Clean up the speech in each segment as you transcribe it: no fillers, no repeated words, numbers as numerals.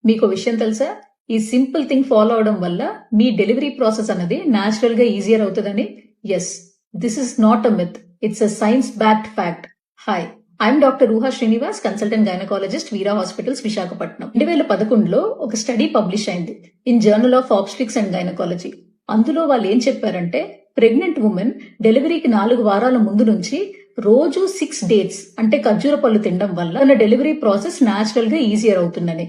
మీకు విషయం తెలుసా? ఈ సింపుల్ థింగ్ ఫాలో అవడం వల్ల మీ డెలివరీ ప్రాసెస్ అనేది న్యాచురల్ గా ఈజియర్ అవుతుందని. Yes, this is not a myth, it's a science backed fact. Hi, I'm doctor Uha Srinivas, consultant gynaecologist, Veera hospitals, Visakhapatnam. 2011లో ఒక స్టడీ పబ్లిష్ అయింది in journal of obstetrics and gynaecology. అందులో వాళ్ళు ఏం చెప్పారంటే, ప్రెగ్నెంట్ ఉమెన్ డెలివరీకి 4 వారాల ముందు నుంచి రోజు 6 డేట్స్ అంటే ఖర్జూర పళ్ళు తినడం వల్ల తన డెలివరీ ప్రాసెస్ న్యాచురల్ గా ఈజియర్ అవుతుందని.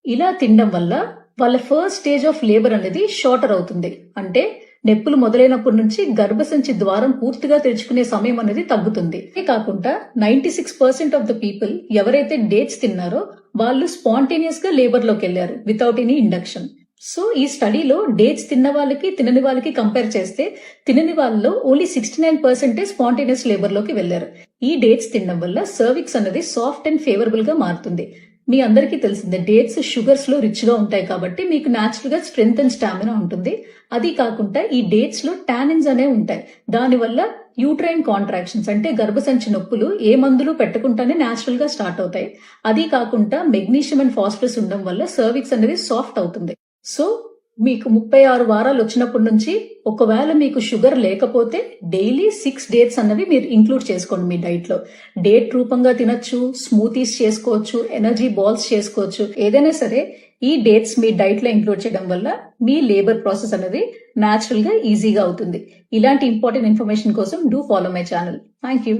ఇలా తినడం వల్ల వాళ్ళ ఫస్ట్ స్టేజ్ ఆఫ్ లేబర్ అనేది షార్టర్ అవుతుంది. అంటే నొప్పులు మొదలైనప్పటి నుంచి గర్భసంచి ద్వారం పూర్తిగా తెరుచుకునే సమయం అనేది తగ్గుతుంది. ఇదే కాకుండా 96% ఆఫ్ ద పీపుల్ ఎవరైతే డేట్స్ తిన్నారో వాళ్ళు స్పాంటేనియస్ గా లేబర్ లోకి వెళ్లారు వితౌట్ ఎనీ ఇండక్షన్. సో ఈ స్టడీలో డేట్స్ తిన్న వాళ్ళకి తినని వాళ్ళకి కంపేర్ చేస్తే తినని వాళ్ళలో ఓన్లీ 69% స్పాంటేనియస్ లేబర్ లోకి వెళ్లారు. ఈ డేట్స్ తినడం వల్ల సర్విక్స్ అనేది సాఫ్ట్ అండ్ ఫేవరబుల్ గా మారుతుంది. మీ అందరికీ తెలిసిందే, డేట్స్ షుగర్స్ లో రిచ్ గా ఉంటాయి కాబట్టి మీకు న్యాచురల్ గా స్ట్రెంగ్త్ అండ్ స్టామినా ఉంటుంది. అది కాకుండా ఈ డేట్స్ లో టానిన్స్ అనేవి ఉంటాయి. దానివల్ల యూట్రైన్ కాంట్రాక్షన్స్ అంటే గర్భసంచి నొప్పులు ఏ మందులు పెట్టకుండానే న్యాచురల్ గా స్టార్ట్ అవుతాయి. అది కాకుండా మెగ్నీషియం అండ్ ఫాస్ఫరస్ ఉండడం వల్ల సర్విక్స్ అనేది సాఫ్ట్ అవుతుంది. సో మీకు 36 వారాలు వచ్చినప్పటి నుంచి ఒకవేళ మీకు షుగర్ లేకపోతే డైలీ 6 డేట్స్ అన్నవి మీరు ఇంక్లూడ్ చేసుకోండి మీ డైట్ లో. డేట్ రూపంగా తినొచ్చు, స్మూతీస్ చేసుకోవచ్చు, ఎనర్జీ బాల్స్ చేసుకోవచ్చు. ఏదైనా సరే ఈ డేట్స్ మీ డైట్ లో ఇంక్లూడ్ చేయడం వల్ల మీ లేబర్ ప్రాసెస్ అనేది న్యాచురల్ గా ఈజీగా అవుతుంది. ఇలాంటి ఇంపార్టెంట్ ఇన్ఫర్మేషన్ కోసం do follow my channel. Thank you.